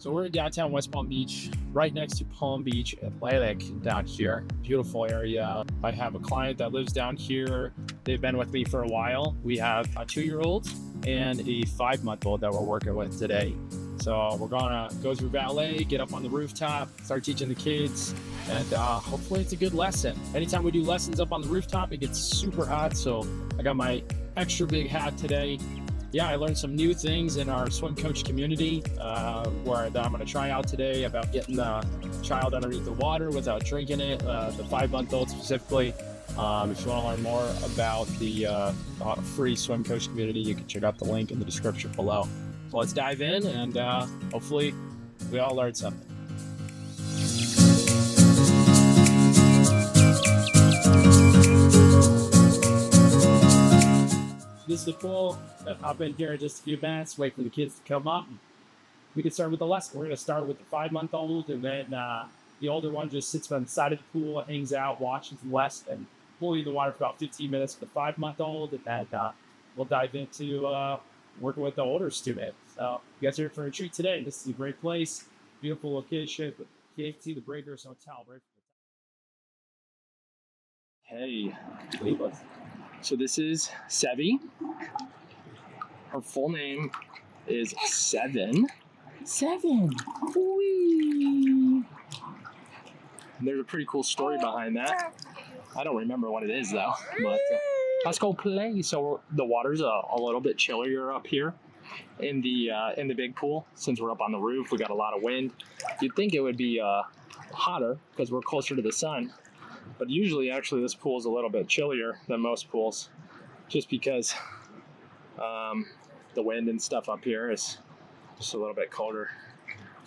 So we're in downtown West Palm Beach, right next to Palm Beach Atlantic down here. Beautiful area. I have a client that lives down here. They've been with me for a while. We have a 2-year-old and a 5-month-old that we're working with today. So we're gonna go through valet, get up on the rooftop, start teaching the kids, and hopefully it's a good lesson. Anytime we do lessons up on the rooftop, it gets super hot. So I got my extra big hat today. Yeah, I learned some new things in our swim coach community where that I'm going to try out today about getting the child underneath the water without drinking it, the 5-month-old specifically. If you want to learn more about the free swim coach community, you can check out the link in the description below. So let's dive in and hopefully we all learned something. This is the pool. Hop in here in just a few minutes, wait for the kids to come up. We can start with the lesson. We're going to start with the 5-month-old, and then the older one just sits on the side of the pool, hangs out, watches the lesson, pull you in the water for about 15 minutes with the 5-month-old, and then we'll dive into working with the older student. So you guys are here for a treat today. This is a great place, beautiful location. You can see the Breakers Hotel. Right? Hey, so this is Sevi. Her full name is Seven. Whee! There's a pretty cool story behind that. I don't remember what it is though. But let's go play. So the water's a little bit chillier up here in the big pool. Since we're up on the roof, we got a lot of wind. You'd think it would be hotter because we're closer to the sun. But usually, actually, this pool is a little bit chillier than most pools, just because the wind and stuff up here is just a little bit colder.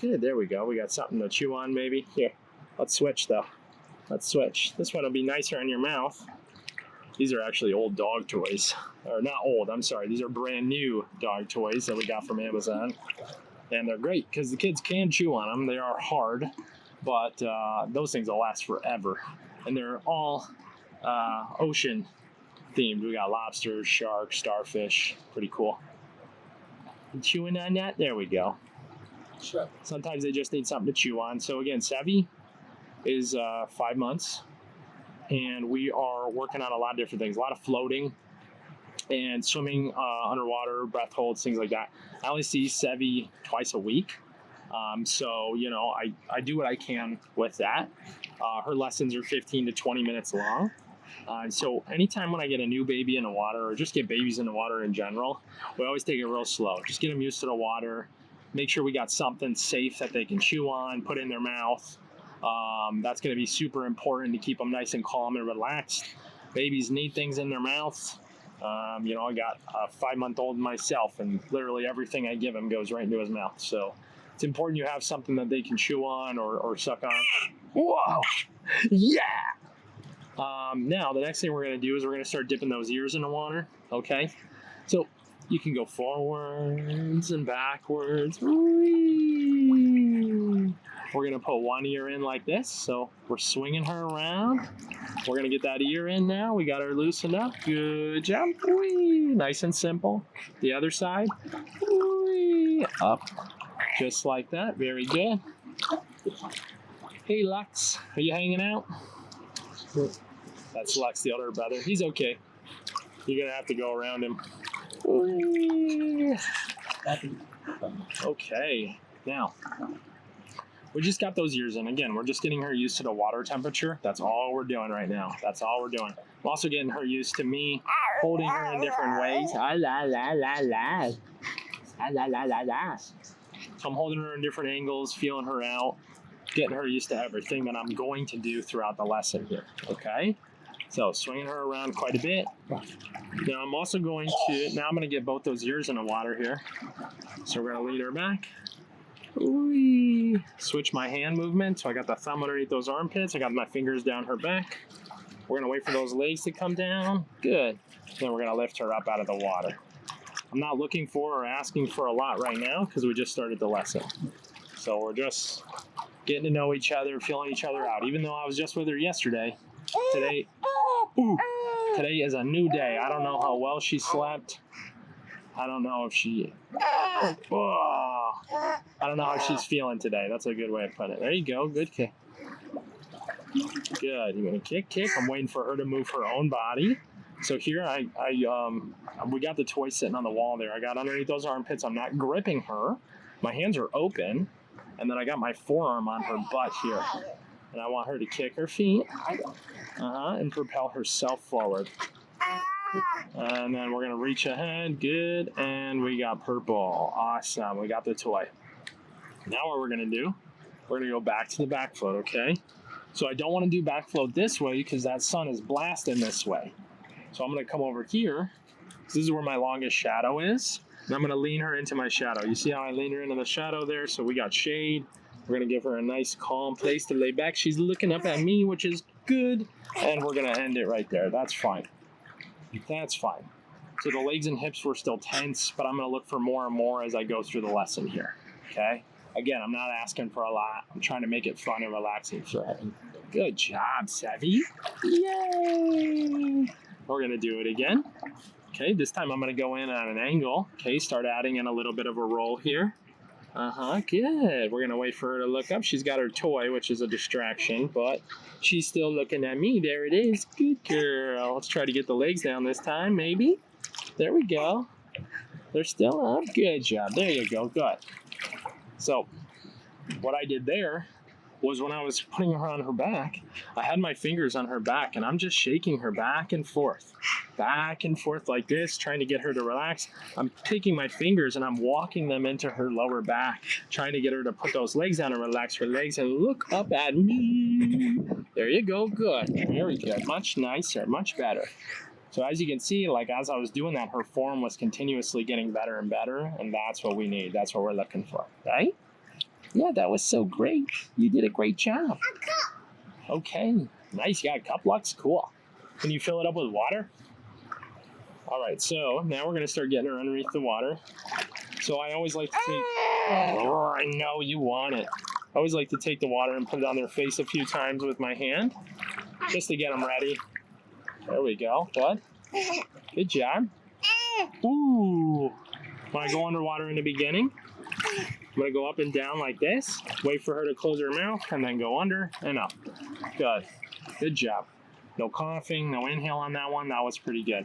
Good, there we go. We got something to chew on, maybe. Here, let's switch, though. Let's switch. This one will be nicer in your mouth. These are actually old dog toys. Or not old, I'm sorry. These are brand new dog toys that we got from Amazon. And they're great because the kids can chew on them. They are hard, but those things will last forever. And they're all ocean themed. We got lobsters, sharks, starfish. Pretty cool. And chewing on that? There we go. Sure. Sometimes they just need something to chew on. So again, Sevi is 5 months. And we are working on a lot of different things. A lot of floating and swimming underwater, breath holds, things like that. I only see Sevi twice a week. So, you know, I do what I can with that. Her lessons are 15 to 20 minutes long. So anytime when I get a new baby in the water or just get babies in the water in general, we always take it real slow. Just get them used to the water. Make sure we got something safe that they can chew on, put in their mouth. That's going to be super important to keep them nice and calm and relaxed. Babies need things in their mouth. You know, I got a 5-month-old myself, and literally everything I give him goes right into his mouth. So it's important you have something that they can chew on or suck on. Whoa! Yeah! Now, the next thing we're going to do is we're going to start dipping those ears in the water, okay? So you can go forwards and backwards. Whee! We're going to put one ear in like this, so we're swinging her around. We're going to get that ear in now. We got her loosened up. Good job. Whee! Nice and simple. The other side. Whee! Up. Just like that. Very good. Hey, Lux. Are you hanging out? That's Lux, the older brother. He's okay. You're going to have to go around him. Whee! Okay. Now, we just got those ears in. Again, we're just getting her used to the water temperature. That's all we're doing right now. That's all we're doing. I'm also getting her used to me holding her in different ways. Ah, la, la, la, la. Ah, la, la, la, la. So I'm holding her in different angles, feeling her out, getting her used to everything that I'm going to do throughout the lesson here, okay? So swinging her around quite a bit. Now I'm also going to get both those ears in the water here. So we're going to lead her back. Whee. Switch my hand movement. So I got the thumb underneath those armpits. I got my fingers down her back. We're going to wait for those legs to come down. Good. Then we're going to lift her up out of the water. I'm not looking for or asking for a lot right now because we just started the lesson. So we're just getting to know each other, feeling each other out. Even though I was just with her yesterday, today is a new day. I don't know how well she slept. I don't know if she... Oh, I don't know how she's feeling today. That's a good way of putting it. There you go. Good kick. Good. You're gonna kick. I'm waiting for her to move her own body. So here we got the toy sitting on the wall there. I got underneath those armpits. I'm not gripping her. My hands are open, and then I got my forearm on her butt here. And I want her to kick her feet, and propel herself forward. And then we're gonna reach ahead. Good. And we got purple. Awesome. We got the toy. Now what we're gonna do, we're gonna go back to the back float, okay? So I don't want to do back float this way because that sun is blasting this way. So I'm gonna come over here. This is where my longest shadow is. And I'm gonna lean her into my shadow. You see how I lean her into the shadow there? So we got shade. We're gonna give her a nice calm place to lay back. She's looking up at me, which is good. And we're gonna end it right there. That's fine. That's fine. So the legs and hips were still tense, but I'm gonna look for more and more as I go through the lesson here, okay? Again, I'm not asking for a lot. I'm trying to make it fun and relaxing for her. Good job, Savvy. Yay! We're gonna do it again. Okay, this time I'm gonna go in at an angle. Okay, start adding in a little bit of a roll here. Good. We're gonna wait for her to look up. She's got her toy, which is a distraction, but she's still looking at me. There it is. Good girl. Let's try to get the legs down this time, maybe. There we go. They're still up. Good job. There you go. Good. So, what I did there was when I was putting her on her back, I had my fingers on her back and I'm just shaking her back and forth like this, trying to get her to relax. I'm taking my fingers and I'm walking them into her lower back, trying to get her to put those legs down and relax her legs and look up at me. There you go. Good. Very good. Much nicer. Much better. So as you can see, like as I was doing that, her form was continuously getting better and better, and that's what we need. That's what we're looking for, right? Yeah, that was so great. You did a great job. Okay, nice. You got a cup, Lux? Cool. Can you fill it up with water? All right, so now we're going to start getting her underneath the water. So I always like to take... Oh, I know you want it. I always like to take the water and put it on their face a few times with my hand, just to get them ready. There we go. Good. Good job. Ooh. When I go underwater in the beginning, I'm going to go up and down like this, wait for her to close her mouth, and then go under and up. Good. Good job. No coughing, no inhale on that one. That was pretty good.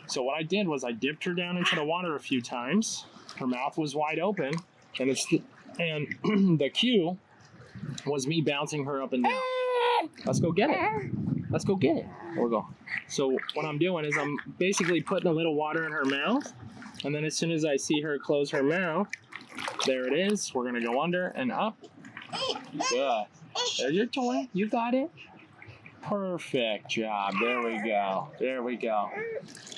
So what I did was I dipped her down into the water a few times. Her mouth was wide open, and the cue was me bouncing her up and down. Let's go get it. Let's go get it. There we go. So what I'm doing is I'm basically putting a little water in her mouth, and then as soon as I see her close her mouth, there it is. We're gonna go under and up. Good. There's your toy. You got it. Perfect job. There we go. There we go.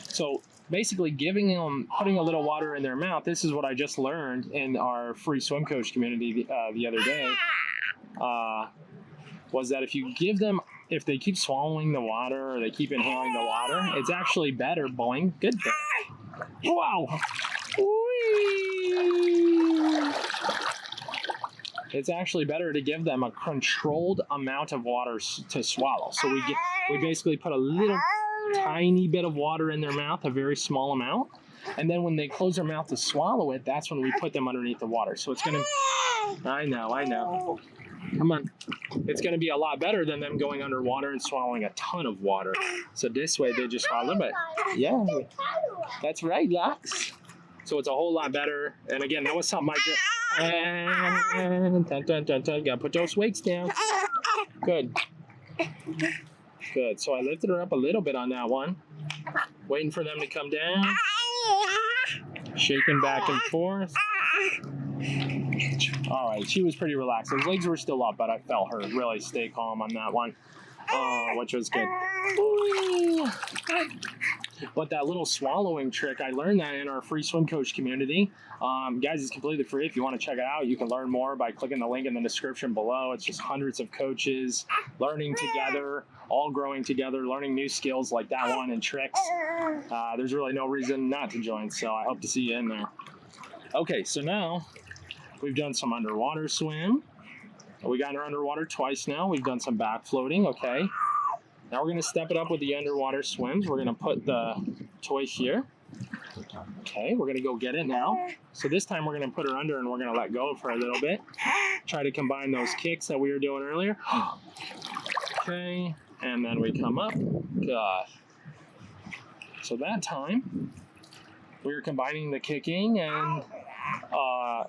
So basically putting a little water in their mouth. This is what I just learned in our free swim coach community the other day. Was that if they keep swallowing the water or they keep inhaling the water, it's actually better. Boing. Good. Wow. Whee! It's actually better to give them a controlled amount of water to swallow. So we basically put a little tiny bit of water in their mouth, a very small amount. And then when they close their mouth to swallow it, that's when we put them underneath the water. So it's going to... I know. Come on. It's going to be a lot better than them going underwater and swallowing a ton of water. So this way, they just swallow a little bit. Yeah. That's right, Lux. So it's a whole lot better. And again, that was something I just... And gotta put those weights down. Good. Good. So I lifted her up a little bit on that one. Waiting for them to come down. Shaking back and forth. All right, she was pretty relaxed. Those legs were still up, but I felt her really stay calm on that one, which was good. But that little swallowing trick, I learned that in our free swim coach community. Guys, it's completely free. If you want to check it out, you can learn more by clicking the link in the description below. It's just hundreds of coaches learning together, all growing together, learning new skills like that one and tricks. There's really no reason not to join, so I hope to see you in there. Okay, so now we've done some underwater swim. We got her underwater twice now. We've done some back floating, okay. Now we're going to step it up with the underwater swims. We're going to put the toy here. Okay, we're gonna go get it now. So this time we're gonna put her under and we're gonna let go for a little bit. Try to combine those kicks that we were doing earlier. Okay, and then we come up. Good. So that time we were combining the kicking and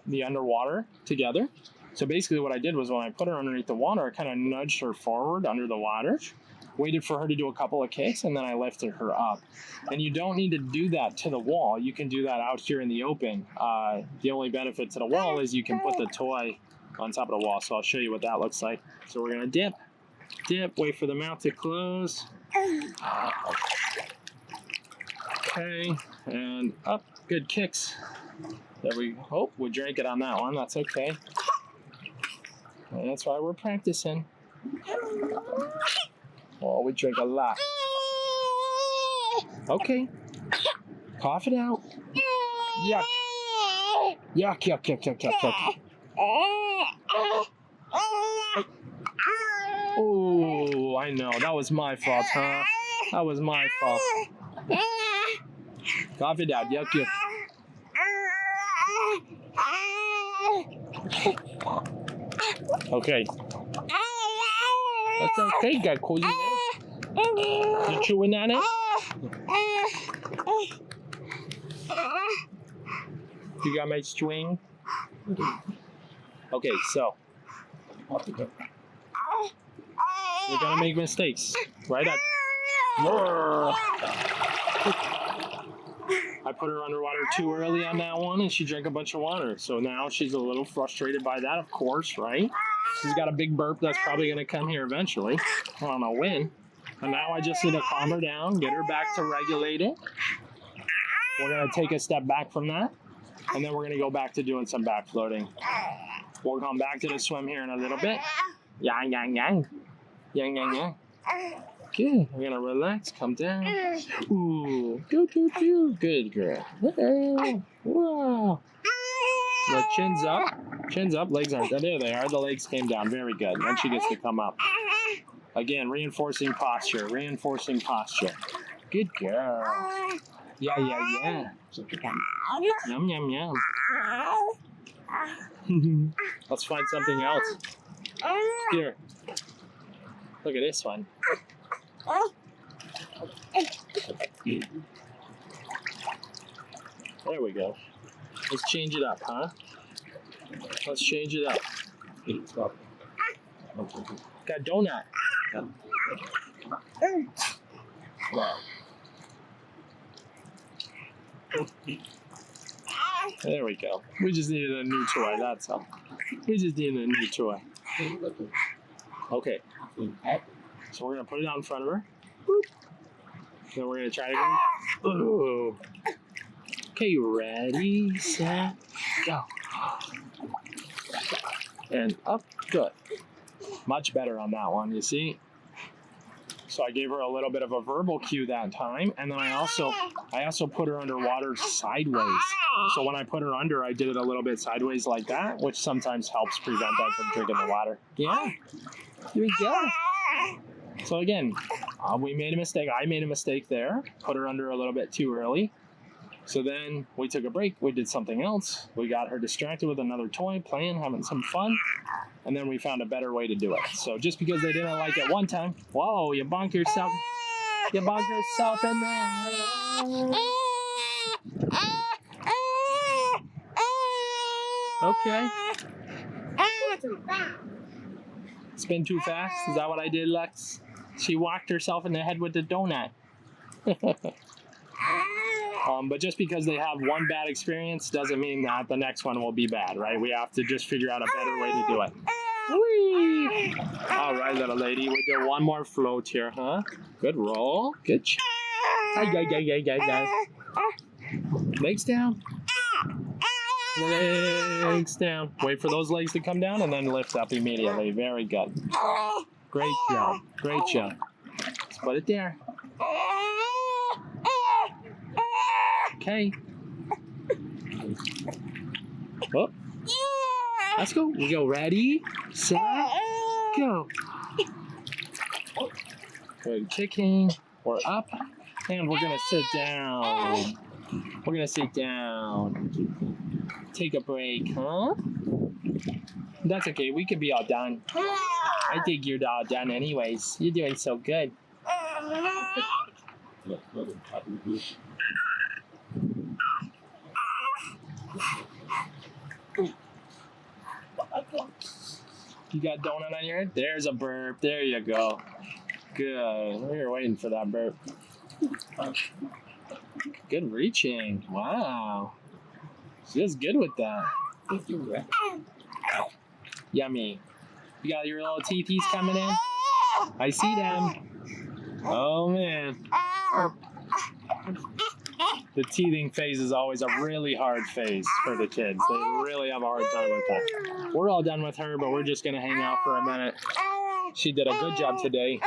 the underwater together. So basically what I did was when I put her underneath the water, I kind of nudged her forward under the water, waited for her to do a couple of kicks, and then I lifted her up. And you don't need to do that to the wall. You can do that out here in the open. The only benefit to the wall is you can put the toy on top of the wall. So I'll show you what that looks like. So we're gonna dip, wait for the mouth to close. Okay, and up, good kicks. There we go. Oh, we drank it on that one, that's okay. And that's why we're practicing. Oh, we drink a lot. Okay. Cough it out. Yuck. Yuck, yuck, yuck, yuck, yuck, yuck. Oh, I know. That was my fault, huh? That was my fault. Cough it out. Yuck, yuck. Okay. That's okay. Got cozy now. You chewing on it? You got my string? Okay, so we're gonna make mistakes. Right at I put her underwater too early on that one and she drank a bunch of water. So now she's a little frustrated by that, of course, right? She's got a big burp that's probably gonna come here eventually. I don't know when. And now I just need to calm her down, get her back to regulated. We're gonna take a step back from that. And then we're gonna go back to doing some back floating. We'll come back to the swim here in a little bit. Yang, yang, yang. Yang, yang, yang. Good. We're gonna relax, come down. Ooh, do, do, do. Good girl. Wow. The chin's up, legs aren't. There they are. The legs came down. Very good. Then she gets to come up. Again, reinforcing posture. Good girl. Yeah, yeah, yeah. Yum, yum, yum. Let's find something else. Here. Look at this one. There we go. Let's change it up, huh? Let's change it up. Got a donut. Wow. There we go. We just needed a new toy, that's all. We just needed a new toy. Okay. So we're going to put it out in front of her. Boop. Then we're going to try it again. Ooh. Okay, ready, set, go. And up, good. Much better on that one, you see? So I gave her a little bit of a verbal cue that time, and then I also put her underwater sideways. So when I put her under, I did it a little bit sideways like that, which sometimes helps prevent them from drinking the water. Yeah, here we go. So again, we made a mistake. I made a mistake there. Put her under a little bit too early. So then we took a break. We did something else. We got her distracted with another toy, playing, having some fun. And then we found a better way to do it. So just because they didn't like it one time, whoa, you bonk yourself. You bonk yourself in there. Okay. Spin too fast? Is that what I did, Lex? She whacked herself in the head with the donut. But just because they have one bad experience doesn't mean that the next one will be bad, right? We have to just figure out a better way to do it. Whee! All right, little lady, we do one more float here, huh? Good roll. Good. Legs down. Legs down. Wait for those legs to come down and then lift up immediately. Very good. Great job. Great job. Let's put it there. Okay. Oh. Let's go. We go. Ready, set, go. Good kicking. We're up. And we're going to sit down. We're gonna sit down. Take a break, huh? That's okay. We could be all done. I think you're all done anyways. You're doing so good. You got donut on your head? There's a burp. There you go. Good. We were waiting for that burp. Good reaching. Wow. She is good with that. Yummy. You got your little teethies coming in? I see them. Oh, man. The teething phase is always a really hard phase for the kids. They really have a hard time with that. We're all done with her, but we're just going to hang out for a minute. She did a good job today.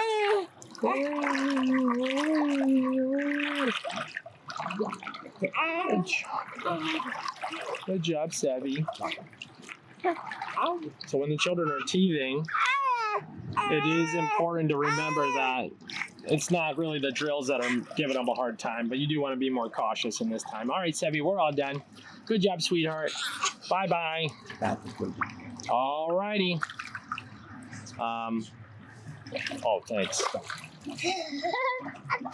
Good job, Savvy. So when the children are teething, it is important to remember that it's not really the drills that are giving them a hard time, but you do want to be more cautious in this time. All right, Sevy, we're all done. Good job, sweetheart. Bye-bye. All righty. Oh, thanks.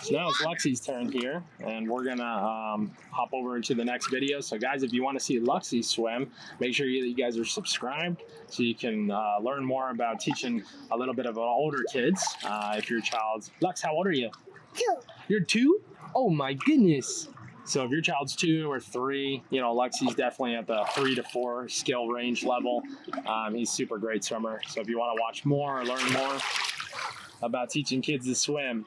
So now it's Lexi's turn here, and we're gonna hop over into the next video. So guys, if you want to see Lexi swim, make sure you guys are subscribed so you can learn more about teaching a little bit about older kids. If your child's... Lex, how old are you? 2. You're 2? Oh my goodness. So if your child's 2 or 3, you know, Lexi's definitely at the 3 to 4 skill range level. He's a super great swimmer. So if you want to watch more or learn more about teaching kids to swim,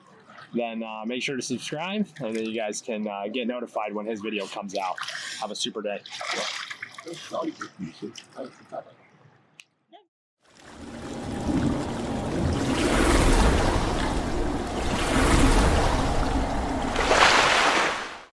then make sure to subscribe, and then you guys can get notified when his video comes out. Have a super day.